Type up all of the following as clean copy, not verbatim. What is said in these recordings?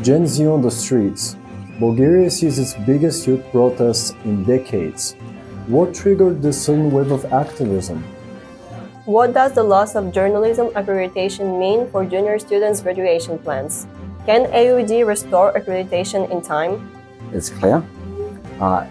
Gen Z on the streets. Bulgaria sees its biggest youth protests in decades. What triggered this sudden wave of activism? What does the loss of journalism accreditation mean for junior students' graduation plans? Can AUBG restore accreditation in time? It's clear,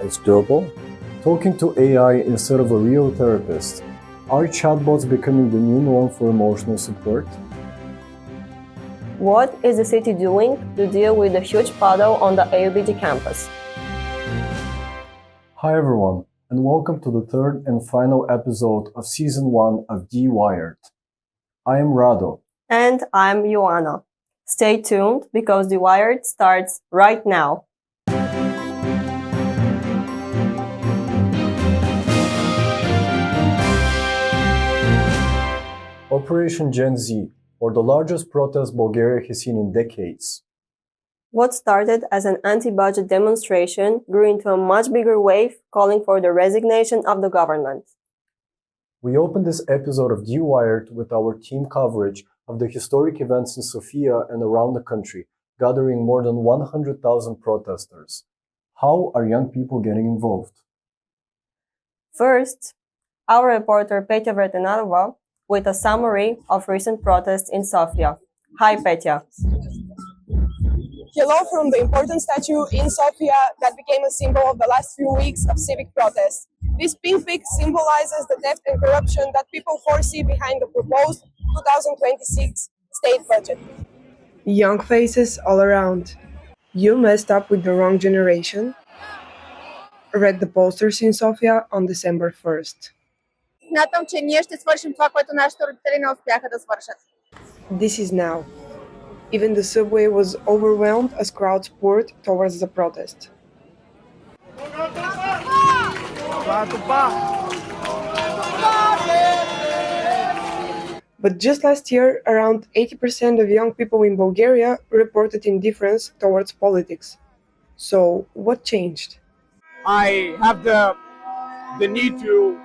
it's doable. Talking to AI instead of a real therapist. Are chatbots becoming the new norm for emotional support? What is the city doing to deal with the huge puddle on the AUBG campus? Hi everyone, and welcome to the third and final episode of Season 1 of DeWired. I am Rado. And I'm Ioana. Stay tuned because DeWired starts right now. Operation Gen Z, or the largest protest Bulgaria has seen in decades. What started as an anti-budget demonstration grew into a much bigger wave calling for the resignation of the government. We opened this episode of DeWired with our team coverage of the historic events in Sofia and around the country, gathering more than 100,000 protesters. How are young people getting involved? First, our reporter Petya Vretenarova with a summary of recent protests in Sofia. Hi, Petya. Hello from the important statue in Sofia that became a symbol of the last few weeks of civic protests. This pink pig symbolizes the debt and corruption that people foresee behind the proposed 2026 state budget. Young faces all around. You messed up with the wrong generation. Read the posters in Sofia on December 1st. Смятам, че ние ще свършим това, което нашите родители не успяха да свършат. This is now. Even the subway was overwhelmed as crowds poured towards the protest. But just last year, around 80% of young people in Bulgaria reported indifference towards politics. So, what changed? I have the need to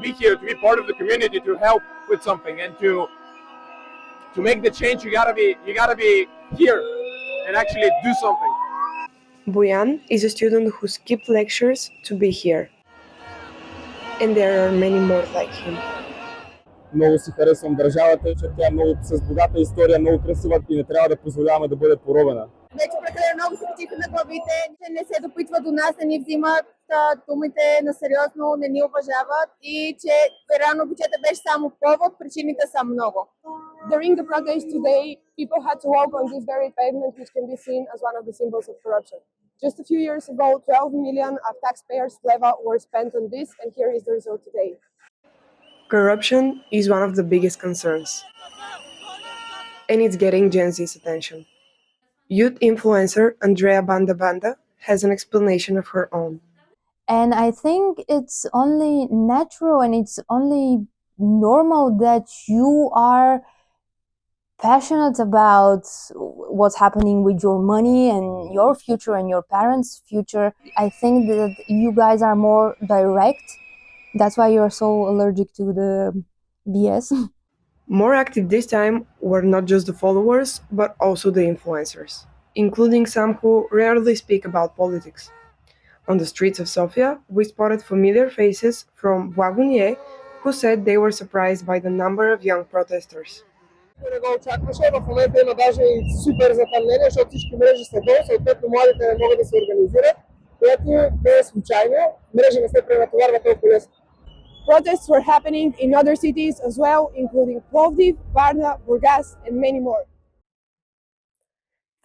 be here, to be part of the community, to help with something, and to make the change. You gotta be here and actually do something. Boyan is a student who skipped lectures to be here, and there are many more like him. Много си харесвам държавата, че тя е много с богата история, много красива и не трябва да позволяваме да бъде поробена. Вече прекалено много се качиха на главите, че не се допитва до нас, не ни взимат думите на сериозно, не ни уважават и че реално бюджета беше само повод, причините са много. During the protest today, people had to walk on this very pavement which can be seen as one of the symbols of corruption. Just a few years ago, 12 million of taxpayers' leva were spent on this, and here is the result today. Corruption is one of the biggest concerns, and it's getting Gen Z's attention. Youth influencer Andrea Banda has an explanation of her own. And I think it's only natural and it's only normal that you are passionate about what's happening with your money and your future and your parents' future. I think that you guys are more direct. That's why you're so allergic to the BS. More active this time were not just the followers, but also the influencers, including some who rarely speak about politics. On the streets of Sofia, we spotted familiar faces from Blagonie, who said they were surprised by the number of young protesters. Не го очакваше, в момента има даже и супер запълнение, защото всички мрежи са долу, съответно младите не могат да се организират, което не е случайно, мрежи не се пренатоварват толкова лесно. Protests were happening in other cities as well, including Plovdiv, Varna, Burgas, and many more.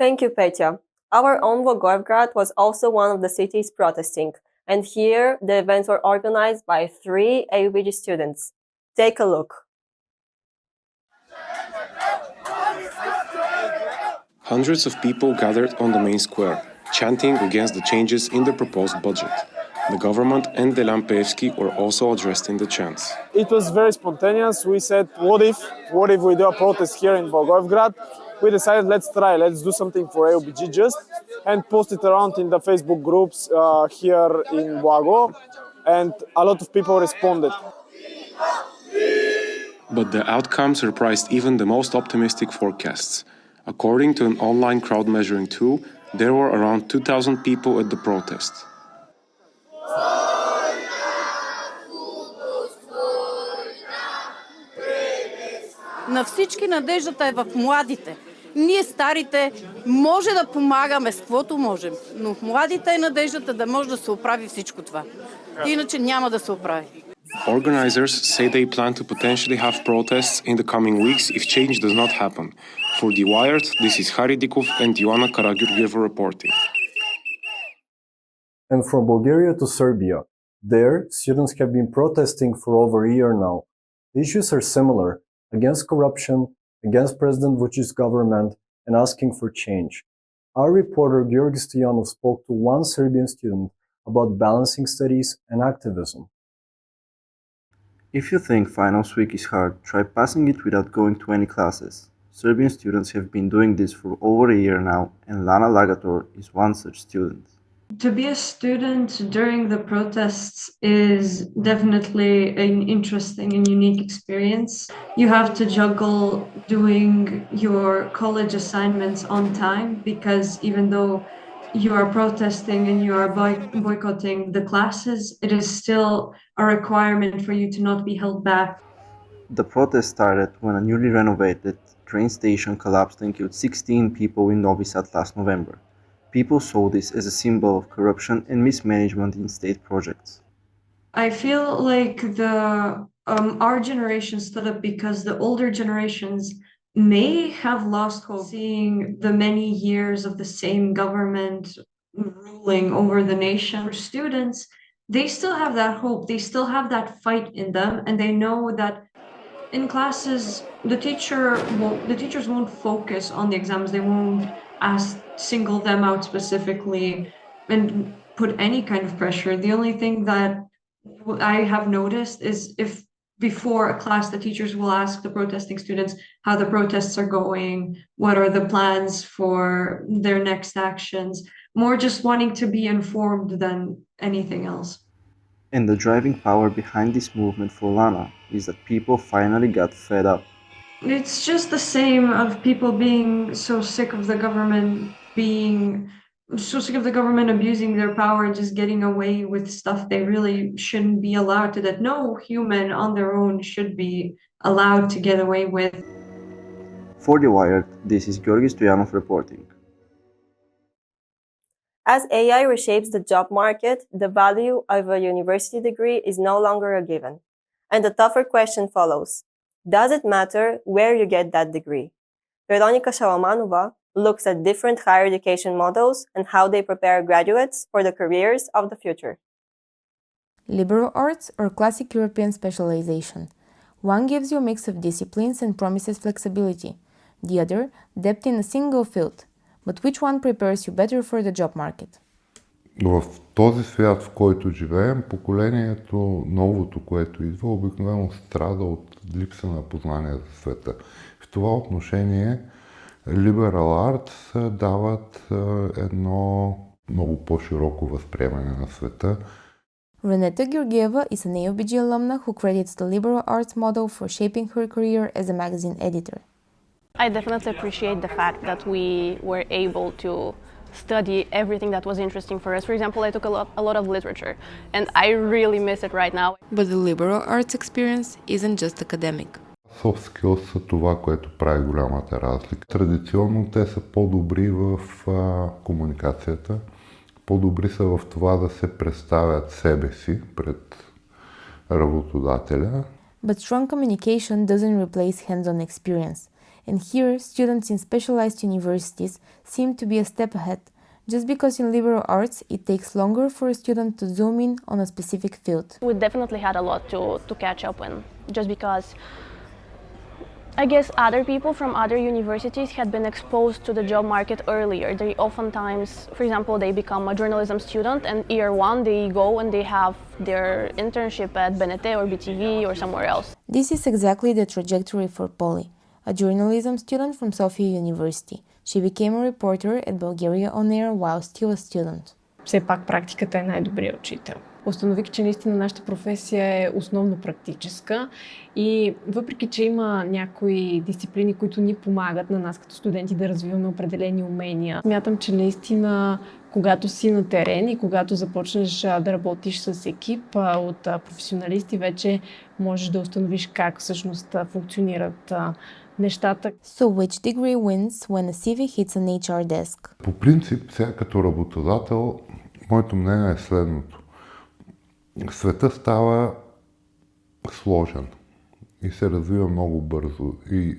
Thank you, Petya. Our own Volgograd was also one of the cities protesting, and here the events were organized by 3 AUBG students. Take a look. Hundreds of people gathered on the main square, chanting against the changes in the proposed budget. The government and the Lampevsky were also addressed in the chants. It was very spontaneous. We said, what if we do a protest here in Volgograd? We decided, let's do something for AUBG just, and post it around in the Facebook groups here in Blago, and a lot of people responded. But the outcome surprised even the most optimistic forecasts. According to an online crowd measuring tool, there were around 2,000 people at the protest. На всички надеждата е в младите. Ние старите може да помагаме с каквото можем, но в младите е надеждата да може да се оправи всичко това. Иначе няма да се оправи. Organizers say they plan to potentially have protests in the coming weeks if change does not happen. For DeWired, this is Hari Dikov and Ioana Karagiorgieva reporting. And from Bulgaria to Serbia, there, students have been protesting for over a year now. The issues are similar: against corruption, against President Vucic's government, and asking for change. Our reporter Georgi Stoyanov spoke to one Serbian student about balancing studies and activism. If you think finals week is hard, try passing it without going to any classes. Serbian students have been doing this for over a year now, and Lana Lagator is one such student. To be a student during the protests is definitely an interesting and unique experience. You have to juggle doing your college assignments on time because even though you are protesting and you are boycotting the classes, it is still a requirement for you to not be held back. The protest started when a newly renovated train station collapsed and killed 16 people in Novi Sad last November. People saw this as a symbol of corruption and mismanagement in state projects. I feel like our generation stood up because the older generations may have lost hope seeing the many years of the same government ruling over the nation. For students, they still have that hope, they still have that fight in them, and they know that in classes the teachers won't focus on the exams, they won't single them out specifically and put any kind of pressure. The only thing that I have noticed is if before a class the teachers will ask the protesting students how the protests are going, what are the plans for their next actions, more just wanting to be informed than anything else. And the driving power behind this movement for Lana is that people finally got fed up. It's just the same of people being so sick of the government abusing their power and just getting away with stuff they really shouldn't be allowed to, that no human on their own should be allowed to get away with. For DeWired, this is Georgi Stoyanov reporting. As AI reshapes the job market, the value of a university degree is no longer a given. And the tougher question follows: does it matter where you get that degree? Veronika Shalamanova looks at different higher education models and how they prepare graduates for the careers of the future. Liberal arts or classic European specialization. One gives you a mix of disciplines and promises flexibility. The other, depth in a single field. But which one prepares you better for the job market? В този свят, в който живеем, поколението, новото, което идва, обикновено страда от липса на познание за света. В това отношение Liberal Arts дават едно много по-широко възприемане на света. Renata Georgieva is an AUBG alumna who credits the liberal arts model for shaping her career as a magazine editor. I definitely appreciate the fact that we were able to study everything that was interesting for us. For example, I took a lot of literature, and I really miss it right now. But the liberal arts experience isn't just academic. Soft skills са това, което прави голямата разлика. Традиционно те са по-добри в комуникацията, по-добри са в това да се представят себе си пред работодателя. But strong communication doesn't replace hands-on experience. And here, students in specialized universities seem to be a step ahead, just because in liberal arts it takes longer for a student to zoom in on a specific field. We definitely had a lot to catch up on, just because I guess other people from other universities had been exposed to the job market earlier. They oftentimes, for example, they become a journalism student, and year one they go and they have their internship at BNT or BTV or somewhere else. This is exactly the trajectory for Polly, a journalism student from Sofia University. She became a reporter at Bulgaria On Air while still a student. Все пак практиката е най-добрият учител. установих, че наистина нашата професия е основно практическа и въпреки, че има някои дисциплини, които ни помагат на нас като студенти да развиваме определени умения, смятам, че наистина когато си на терен и когато започнеш да работиш с екип от професионалисти, вече можеш да установиш как всъщност функционират нещата. So which degree wins when a civic hits an HR desk? По принцип, сега като работодател, моето мнение е следното. Света става сложен и се развива много бързо и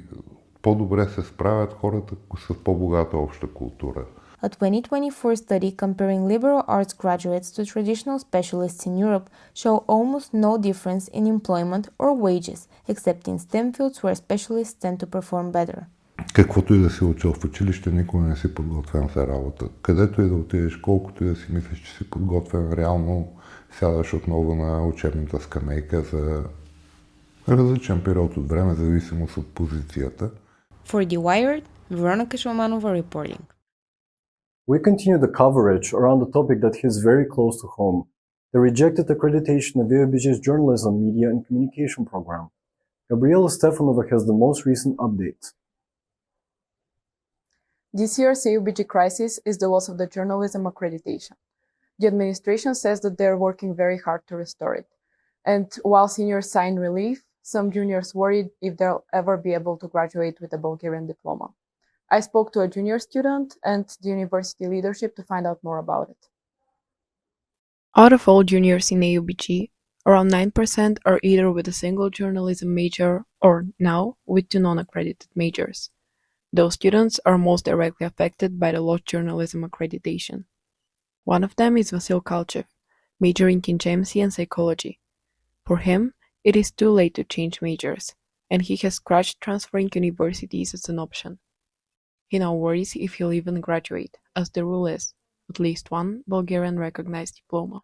по-добре се справят хората с по-богата обща култура. A 2024 study comparing liberal arts graduates to traditional specialists in Europe show almost no difference in employment or wages, except in STEM fields where specialists tend to perform better. Каквото и да си учил в училище, никога не си подготвен за работа. Където и да отидеш, колкото и да си мислиш, че си подготвен, реално сядаш отново на учебната скамейка за различен период от време, зависимост от позицията. For DeWired, Veronica Shulmanova reporting. We continue the coverage around a topic that hits very close to home, the rejected accreditation of AUBG's journalism, media and communication program. Gabriela Stefanova has the most recent update. This year's AUBG crisis is the loss of the journalism accreditation. The administration says that they're working very hard to restore it. And while seniors sign relief, some juniors worried if they'll ever be able to graduate with a Bulgarian diploma. I spoke to a junior student and the university leadership to find out more about it. Out of all juniors in AUBG, around 9% are either with a single journalism major or now with two non-accredited majors. Those students are most directly affected by the lost journalism accreditation. One of them is Vasil Kotsev, majoring in JMC and psychology. For him, it is too late to change majors, and he has scratched transferring universities as an option. He now worries if he'll even graduate, as the rule is at least one Bulgarian recognized diploma.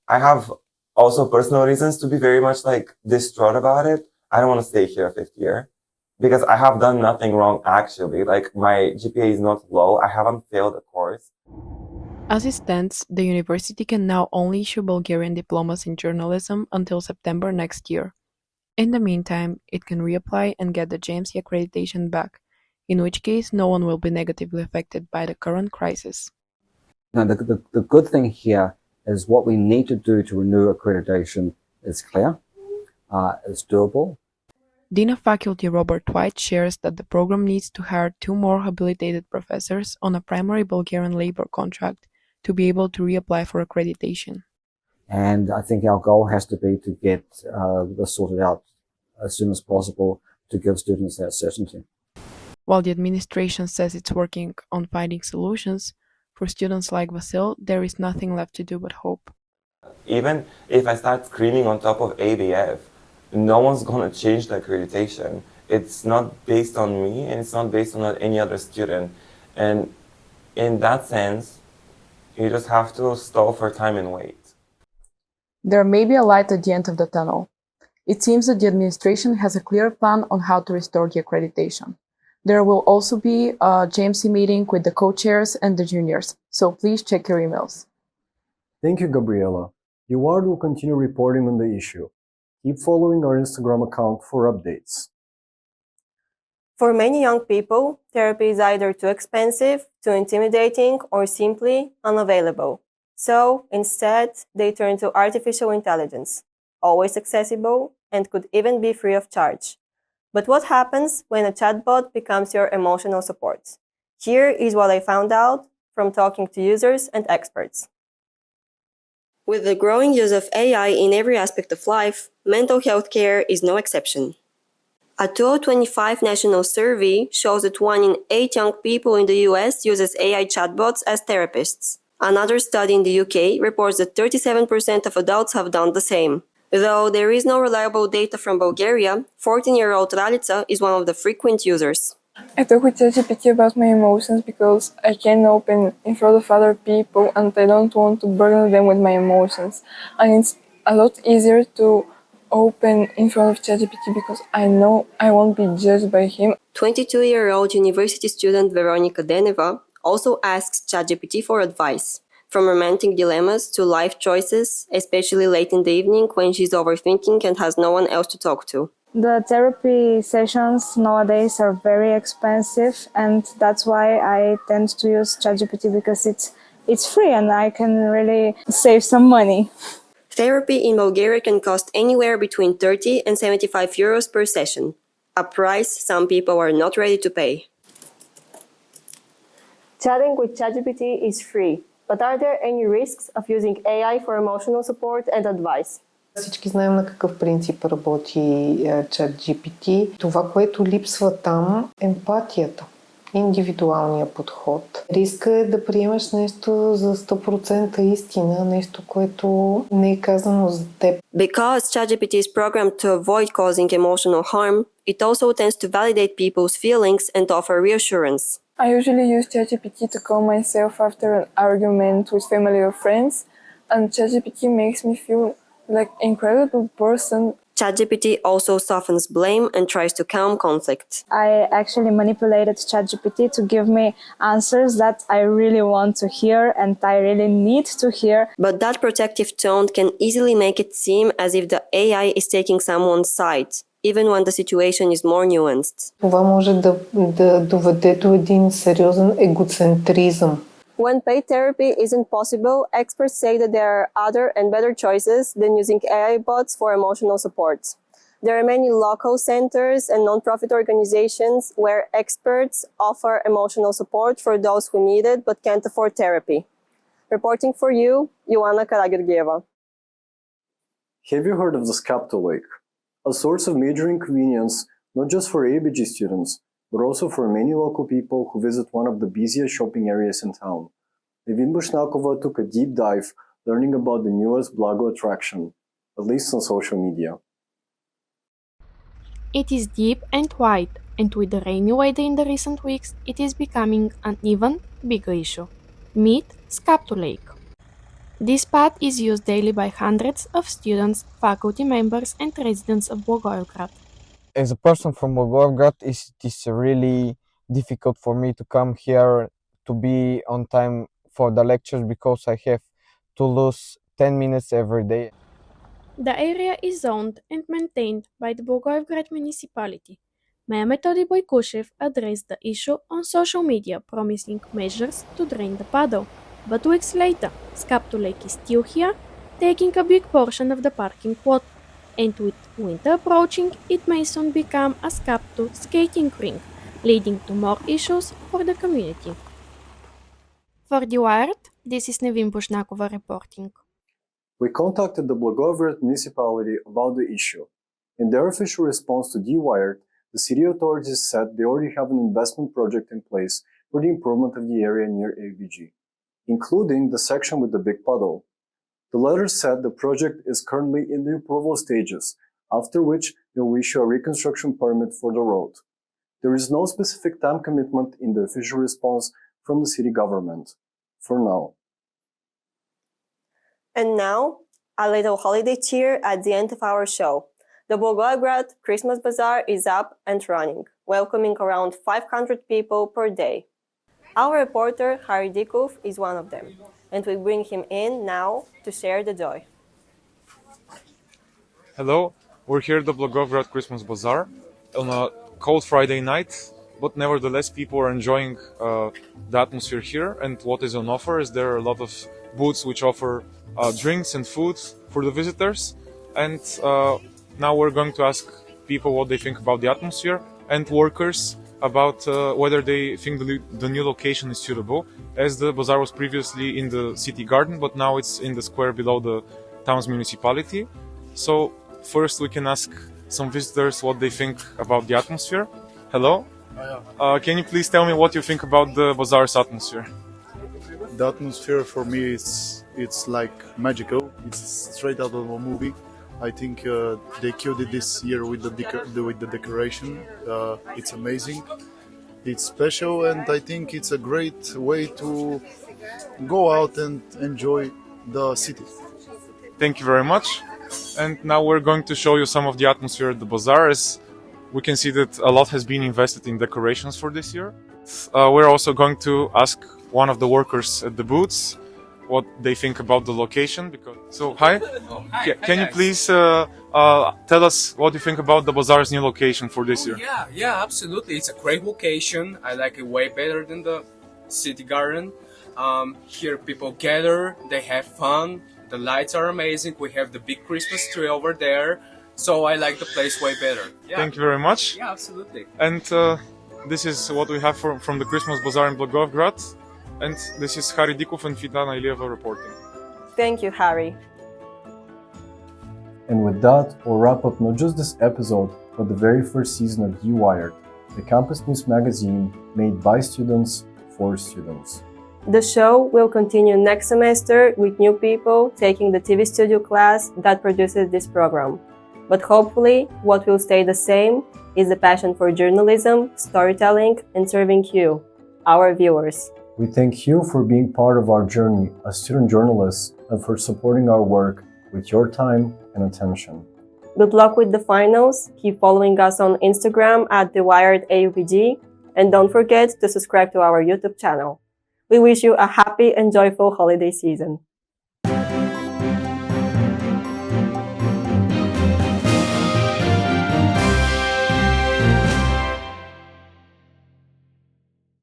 I have also personal reasons to be very much distraught about it. I don't want to stay here a fifth year because I have done nothing wrong actually. My GPA is not low. I haven't failed a course. As it stands, the university can now only issue Bulgarian diplomas in journalism until September next year. In the meantime, it can reapply and get the JMC accreditation back, in which case no one will be negatively affected by the current crisis. Now, the good thing here is what we need to do to renew accreditation is clear, it's doable. Dean of Faculty Robert White shares that the program needs to hire 2 more habilitated professors on a primary Bulgarian labor contract to be able to reapply for accreditation. And I think our goal has to be to get this sorted out as soon as possible to give students that certainty. While the administration says it's working on finding solutions, for students like Vasil, there is nothing left to do but hope. Even if I start screaming on top of ABF, no one's going to change the accreditation. It's not based on me and it's not based on any other student. And in that sense, you just have to stall for time and wait. There may be a light at the end of the tunnel. It seems that the administration has a clear plan on how to restore the accreditation. There will also be a JMC meeting with the co-chairs and the juniors, so please check your emails. Thank you, Gabriela. DeWired will continue reporting on the issue. Keep following our Instagram account for updates. For many young people, therapy is either too expensive, too intimidating, or simply unavailable. So, instead, they turn to artificial intelligence, always accessible, and could even be free of charge. But what happens when a chatbot becomes your emotional support? Here is what I found out from talking to users and experts. With the growing use of AI in every aspect of life, mental health care is no exception. A 2025 national survey shows that 1 in 8 young people in the US uses AI chatbots as therapists. Another study in the UK reports that 37% of adults have done the same. Though there is no reliable data from Bulgaria, 14-year-old Ralica is one of the frequent users. I talk with ChatGPT about my emotions because I can open in front of other people and I don't want to burden them with my emotions. And it's a lot easier to open in front of ChatGPT because I know I won't be judged by him. 22-year-old university student Veronica Deneva also asks ChatGPT for advice. from romantic dilemmas to life choices, especially late in the evening when she's overthinking and has no one else to talk to. The therapy sessions nowadays are very expensive, and that's why I tend to use ChatGPT because it's free and I can really save some money. Therapy in Bulgaria can cost anywhere between 30 and 75 euros per session, a price some people are not ready to pay. Chatting with ChatGPT is free, but are there any risks of using AI for emotional support and advice? Всички знаем на какъв принцип работи ChatGPT. Това, което липсва там, е емпатията, индивидуалния подход. Риска е да приемаш нещо за 100% истина, нещо, което не е казано за теб. Because ChatGPT is programmed to avoid causing emotional harm, it also tends to validate people's feelings and offer reassurance. I usually use ChatGPT to calm myself after an argument with family or friends, and ChatGPT makes me feel like an incredible person. ChatGPT also softens blame and tries to calm conflict. I actually manipulated ChatGPT to give me answers that I really want to hear and I really need to hear. But that protective tone can easily make it seem as if the AI is taking someone's side, even when the situation is more nuanced. Това може да доведе до един сериозен егоцентризъм. When paid therapy isn't possible, experts say that there are other and better choices than using AI bots for emotional support. There are many local centers and non-profit organizations where experts offer emotional support for those who need it but can't afford therapy. Reporting for you, Ioana Karageorgieva. Have you heard of the Skapto Lake? A source of major inconvenience not just for AUBG students, but also for many local people who visit one of the busiest shopping areas in town. Nevin Bushnakova took a deep dive learning about the newest Blago attraction, at least on social media. It is deep and wide, and with the rainy weather in the recent weeks, it is becoming an even bigger issue. Meet Skapto Lake. This path is used daily by hundreds of students, faculty members, and residents of Bulgaria. As a person from Bulgaria, it is really difficult for me to come here to be on time for the lectures because I have to lose 10 minutes every day. The area is zoned and maintained by the Bulgaria municipality. Mayor Metodi Boykushev addressed the issue on social media, promising measures to drain the puddle. But weeks later, Skapto Lake is still here, taking a big portion of the parking lot. And with winter approaching, it may soon become a Skapto skating rink, leading to more issues for the community. For DeWired, this is Nevin Bushnakova reporting. We contacted the Blagoevgrad municipality about the issue. In their official response to DeWired, the city authorities said they already have an investment project in place for the improvement of the area near AUBG, including the section with the big puddle. The letter said the project is currently in the approval stages, after which they will issue a reconstruction permit for the road. There is no specific time commitment in the official response from the city government, for now. And now, a little holiday cheer at the end of our show. The Bulgaria Christmas Bazaar is up and running, welcoming around 500 people per day. Our reporter, Harry Dikov, is one of them, and we bring him in now to share the joy. Hello, we're here at the Blagoevgrad Christmas Bazaar on a cold Friday night, but nevertheless people are enjoying the atmosphere here, and what is on offer is there are a lot of booths which offer drinks and food for the visitors, and now we're going to ask people what they think about the atmosphere and workers about whether they think the new location is suitable, as the bazaar was previously in the city garden, but now it's in the square below the town's municipality. So first we can ask some visitors what they think about the atmosphere. Hello? Can you please tell me what you think about the bazaar's atmosphere? The atmosphere for me it's like magical. It's straight out of a movie. I think they killed it this year with the decoration. It's amazing. It's special, and I think it's a great way to go out and enjoy the city. Thank you very much. And now we're going to show you some of the atmosphere at the bazaar. As we can see that a lot has been invested in decorations for this year. We're also going to ask one of the workers at the booths what they think about the location. So, hi. Can you please tell us what you think about the bazaar's new location for this year? Yeah, absolutely. It's a great location. I like it way better than the city garden. Here people gather, they have fun. The lights are amazing. We have the big Christmas tree over there. So I like the place way better. Yeah. Thank you very much. Yeah, absolutely. And this is what we have from the Christmas Bazaar in Blagoevgrad. And this is Harry Dikov and Fitana Ilieva reporting. Thank you, Harry. And with that, we'll wrap up not just this episode, but the very first season of DeWired, the campus news magazine made by students for students. The show will continue next semester with new people taking the TV Studio class that produces this program. But hopefully, what will stay the same is the passion for journalism, storytelling, and serving you, our viewers. We thank you for being part of our journey as student journalists and for supporting our work with your time and attention. Good luck with the finals. Keep following us on Instagram at DeWired AUBG, and don't forget to subscribe to our YouTube channel. We wish you a happy and joyful holiday season.